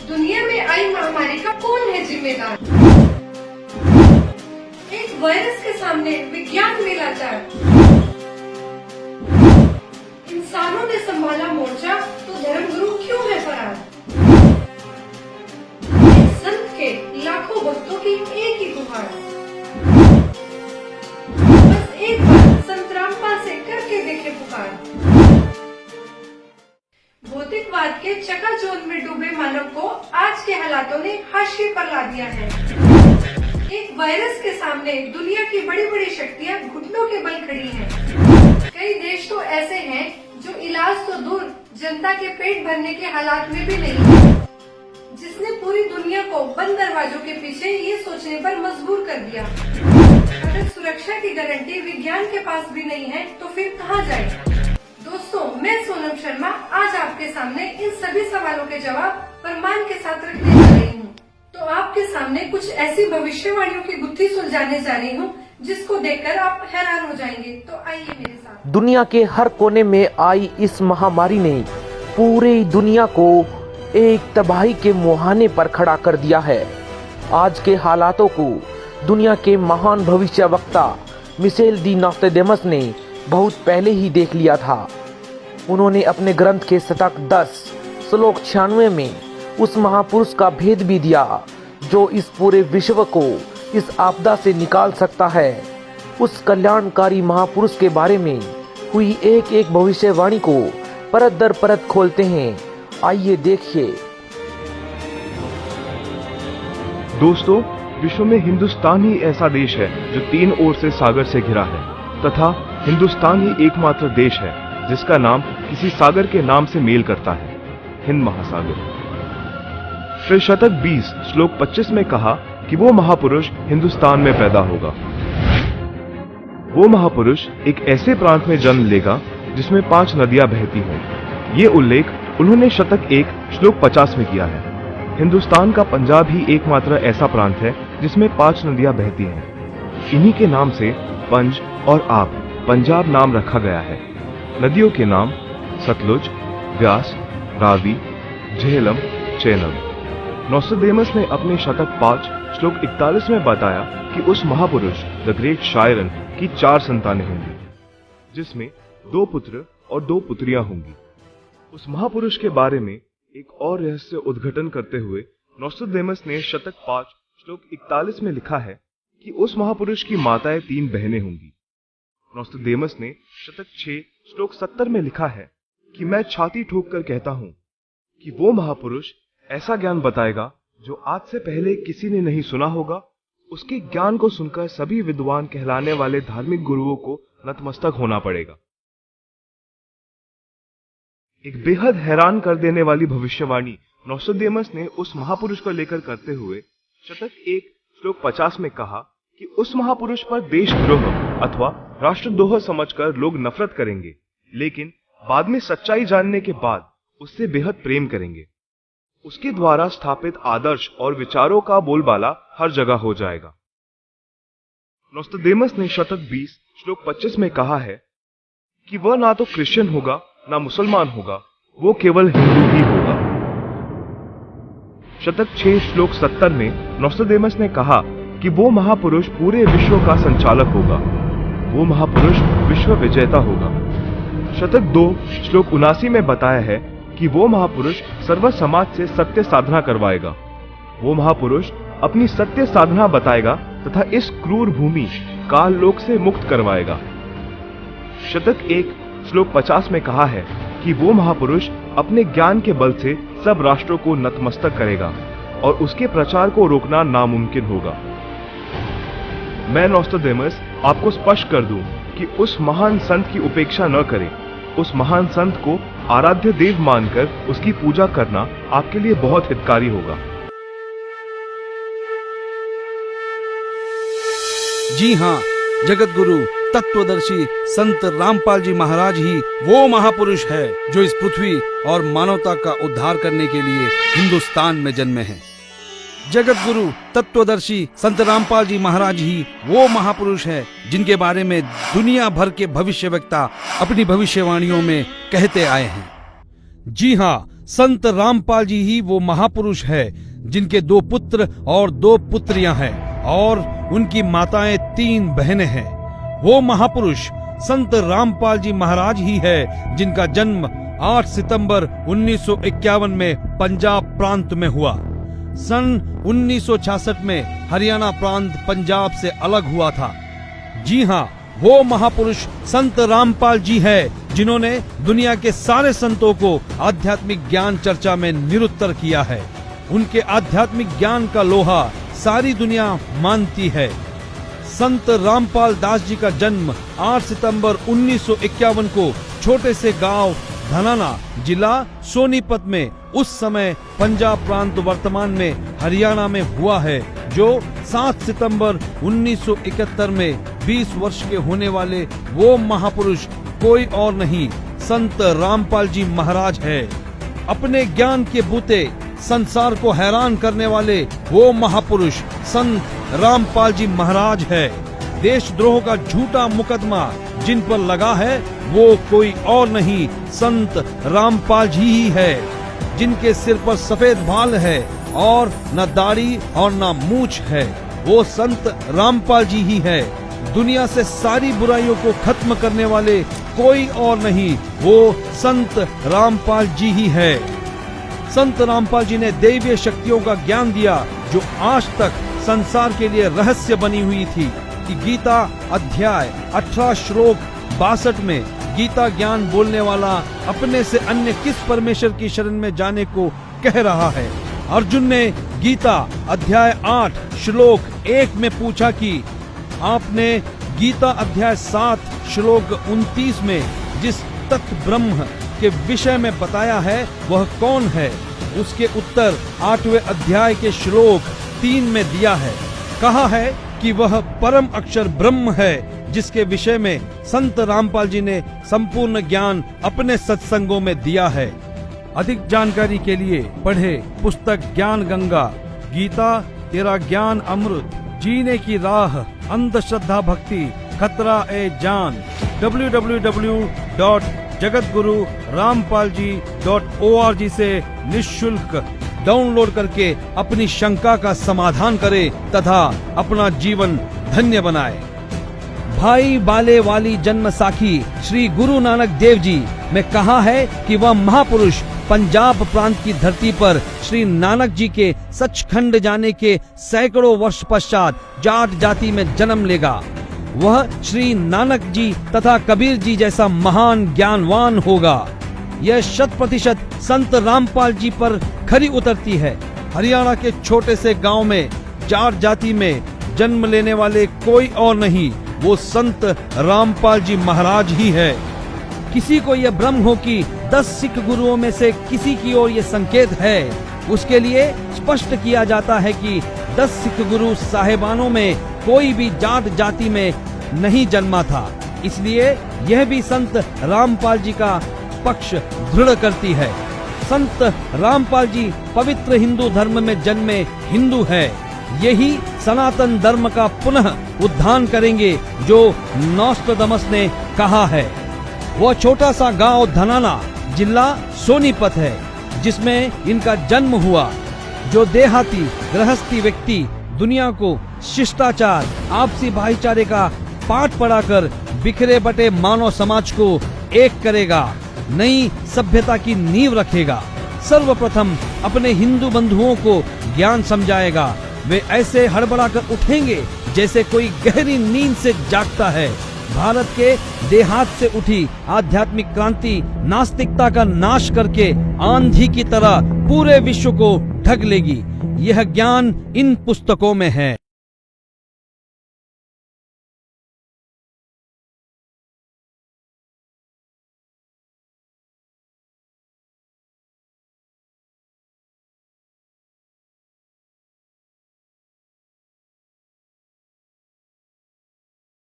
दुनिया में आई महामारी का कौन है जिम्मेदार? एक वायरस के सामने विज्ञान में लाचार। इंसानों ने संभाला मोर्चा तो धर्मगुरु क्यों है फरार? एक संत के लाखों भक्तों की एक ही गुहार। बस एक बार संत रामपाल से करके देखे पुकार। भौतिकवाद के चकाचौंध में डूबे मानव को आज के हालातों ने हाशिए पर ला दिया है। एक वायरस के सामने दुनिया की बड़ी बड़ी शक्तियां घुटनों के बल खड़ी हैं। कई देश तो ऐसे हैं जो इलाज तो दूर जनता के पेट भरने के हालात में भी नहीं है, जिसने पूरी दुनिया को बंद दरवाजों के पीछे ये सोचने पर मजबूर कर दिया। अगर सुरक्षा की गारंटी विज्ञान के पास भी नहीं है तो फिर कहाँ जाए? दोस्तों, मैं सोनम शर्मा आज आपके सामने इन सभी सवालों के जवाब प्रमाण के साथ रखने जा रही हूँ। तो आपके सामने कुछ ऐसी भविष्यवाणियों की गुत्थी सुलझाने जा रही हूँ जिसको देखकर आप हैरान हो जाएंगे। तो आइए मेरे साथ। दुनिया के हर कोने में आई इस महामारी ने पूरी दुनिया को एक तबाही के मुहाने पर खड़ा कर दिया है। आज के हालातों को दुनिया के महान भविष्यवक्ता मिशेल दी नोस्ट्राडामस ने बहुत पहले ही देख लिया था। उन्होंने अपने ग्रंथ के शतक 10 श्लोक 96 में उस महापुरुष का भेद भी दिया जो इस पूरे विश्व को इस आपदा से निकाल सकता है। उस कल्याणकारी महापुरुष के बारे में हुई एक एक भविष्यवाणी को परत दर परत खोलते हैं। आइए देखिए। दोस्तों, विश्व में हिंदुस्तान ही ऐसा देश है जो 3 ओर से सागर से घिरा है तथा हिंदुस्तान ही एकमात्र देश है जिसका नाम किसी सागर के नाम से मेल करता है, हिंद महासागर। फिर शतक 20 श्लोक 25 में कहा कि वो महापुरुष हिंदुस्तान में पैदा होगा। वो महापुरुष एक ऐसे प्रांत में जन्म लेगा जिसमें 5 नदियां बहती हों। ये उल्लेख उन्होंने शतक 1 श्लोक 50 में किया है। हिंदुस्तान का पंजाब ही एकमात्र ऐसा प्रांत है जिसमें 5 नदियां बहती हैं। इन्हीं के नाम से पंज और आप पंजाब नाम रखा गया है। नदियों के नाम सतलुज, व्यास, रावी, झेलम, चेनाब। नोस्ट्राडामस ने अपने शतक 5 श्लोक 41 में बताया कि उस महापुरुष द ग्रेट शायरन की 4 संतानें होंगी, जिसमें 2 पुत्र और 2 पुत्रियां होंगी। उस महापुरुष के बारे में एक और रहस्य उद्घाटन करते हुए नोस्ट्राडामस ने शतक 5 श्लोक 41 में लिखा है कि उस महापुरुष की माताएं 3 बहनें होंगी। नोस्ट्राडामस ने शतक 6 श्लोक 70 में लिखा है कि मैं छाती ठोक कर कहता हूं कि वो महापुरुष ऐसा ज्ञान बताएगा जो आज से पहले किसी ने नहीं सुना होगा। उसके ज्ञान को सुनकर सभी विद्वान कहलाने वाले धार्मिक गुरुओं को नतमस्तक होना पड़ेगा। एक बेहद हैरान कर देने वाली भविष्यवाणी नोस्ट्राडामस ने उस महापुरुष को लेकर करते हुए शतक 1 श्लोक 50 में कहा कि उस महापुरुष पर देशद्रोह अथवा राष्ट्रद्रोह समझकर लोग नफरत करेंगे, लेकिन बाद में सच्चाई जानने के बाद उससे बेहद प्रेम करेंगे। उसके द्वारा स्थापित आदर्श और विचारों का बोलबाला हर जगह हो जाएगा। नोस्ट्राडामस ने शतक 20 श्लोक 25 में कहा है कि वह ना तो क्रिश्चियन होगा ना मुसलमान होगा, वो केवल हिंदू ही होगा। शतक 6 श्लोक 70 में नोस्ट्राडामस ने कहा कि वो महापुरुष पूरे विश्व का संचालक होगा। वो महापुरुष विश्व विजेता होगा। शतक 2 श्लोक 79 में बताया है कि वो महापुरुष सर्व समाज से सत्य साधना करवाएगा। वो महापुरुष अपनी सत्य साधना बताएगा तथा इस क्रूर भूमि काल लोक से मुक्त करवाएगा। शतक 1 श्लोक 50 में कहा है कि वो महापुरुष अपने ज्ञान के बल से सब राष्ट्रों को नतमस्तक करेगा और उसके प्रचार को रोकना नामुमकिन होगा। मैं नोस्ट्राडामस आपको स्पष्ट कर दूं कि उस महान संत की उपेक्षा न करें। उस महान संत को आराध्य देव मानकर उसकी पूजा करना आपके लिए बहुत हितकारी होगा। जी हाँ, जगत गुरु तत्वदर्शी संत रामपाल जी महाराज ही वो महापुरुष है जो इस पृथ्वी और मानवता का उद्धार करने के लिए हिंदुस्तान में जन्मे हैं। जगत गुरु तत्वदर्शी संत रामपाल जी महाराज ही वो महापुरुष है जिनके बारे में दुनिया भर के भविष्यवक्ता अपनी भविष्यवाणियों में कहते आए हैं। जी हाँ, संत रामपाल जी ही वो महापुरुष है जिनके 2 पुत्र और 2 पुत्रियां हैं और उनकी माताएं 3 बहनें हैं। वो महापुरुष संत रामपाल जी महाराज ही है जिनका जन्म 8 सितंबर 1951 में पंजाब प्रांत में हुआ। सन 1966 में हरियाणा प्रांत पंजाब से अलग हुआ था। जी हाँ, वो महापुरुष संत रामपाल जी है जिन्होंने दुनिया के सारे संतों को आध्यात्मिक ज्ञान चर्चा में निरुत्तर किया है। उनके आध्यात्मिक ज्ञान का लोहा सारी दुनिया मानती है। संत रामपाल दास जी का जन्म 8 सितंबर 1951 को छोटे से गांव धनाना, जिला सोनीपत में, उस समय पंजाब प्रांत वर्तमान में हरियाणा में हुआ है, जो 7 सितंबर 1971 में 20 वर्ष के होने वाले वो महापुरुष कोई और नहीं, संत रामपाल जी महाराज है। अपने ज्ञान के बूते संसार को हैरान करने वाले वो महापुरुष संत रामपाल जी महाराज है। देशद्रोह का झूठा मुकदमा जिन पर लगा है वो कोई और नहीं, संत रामपाल जी ही है, जिनके सिर पर सफेद बाल है और न दाढ़ी और न मूछ है। वो संत रामपाल जी ही है। दुनिया से सारी बुराइयों को खत्म करने वाले कोई और नहीं, वो संत रामपाल जी ही है। संत रामपाल जी ने दैवीय शक्तियों का ज्ञान दिया जो आज तक संसार के लिए रहस्य बनी हुई थी कि गीता अध्याय 18 श्लोक 62 में गीता ज्ञान बोलने वाला अपने से अन्य किस परमेश्वर की शरण में जाने को कह रहा है। अर्जुन ने गीता अध्याय 8 श्लोक 1 में पूछा कि आपने गीता अध्याय 7 श्लोक 29 में जिस तत्व ब्रह्म के विषय में बताया है वह कौन है? उसके उत्तर 8वें अध्याय के श्लोक 3 में दिया है। कहा है कि वह परम अक्षर ब्रह्म है, जिसके विषय में संत रामपाल जी ने संपूर्ण ज्ञान अपने सत्संगों में दिया है। अधिक जानकारी के लिए पढ़े पुस्तक ज्ञान गंगा, गीता तेरा ज्ञान अमृत, जीने की राह, अंधश्रद्धा भक्ति खतरा ए जान, www.jagatgururampalji.org से निःशुल्क डाउनलोड करके अपनी शंका का समाधान करे तथा अपना जीवन धन्य बनाए। भाई बाले वाली जन्म साखी श्री गुरु नानक देव जी में कहा है कि वह महापुरुष पंजाब प्रांत की धरती पर श्री नानक जी के सचखंड जाने के सैकड़ों वर्ष पश्चात जाट जाति में जन्म लेगा। वह श्री नानक जी तथा कबीर जी जैसा महान ज्ञानवान होगा। यह 100% संत रामपाल जी पर खरी उतरती है। हरियाणा के छोटे से गांव में जाट जाति में जन्म लेने वाले कोई और नहीं, वो संत रामपाल जी महाराज ही है। किसी को यह भ्रम हो कि 10 सिख गुरुओं में से किसी की ओर यह संकेत है, उसके लिए स्पष्ट किया जाता है कि 10 सिख गुरु साहेबानों में कोई भी जाट जाति में नहीं जन्मा था। इसलिए यह भी संत रामपाल जी का पक्ष दृढ़ करती है। संत रामपाल जी पवित्र हिंदू धर्म में जन्मे हिंदू है। यही सनातन धर्म का पुनः उद्धार करेंगे जो नोस्ट्राडामस ने कहा है। वह छोटा सा गांव धनाना, जिला सोनीपत है, जिसमें इनका जन्म हुआ। जो देहाती गृहस्थी व्यक्ति दुनिया को शिष्टाचार, आपसी भाईचारे का पाठ पढ़ाकर बिखरे बटे मानव समाज को एक करेगा, नई सभ्यता की नींव रखेगा। सर्वप्रथम अपने हिंदू बंधुओं को ज्ञान समझाएगा। वे ऐसे हड़बड़ाकर उठेंगे जैसे कोई गहरी नींद से जागता है। भारत के देहात से उठी आध्यात्मिक क्रांति नास्तिकता का नाश करके आंधी की तरह पूरे विश्व को ढक लेगी। यह ज्ञान इन पुस्तकों में है।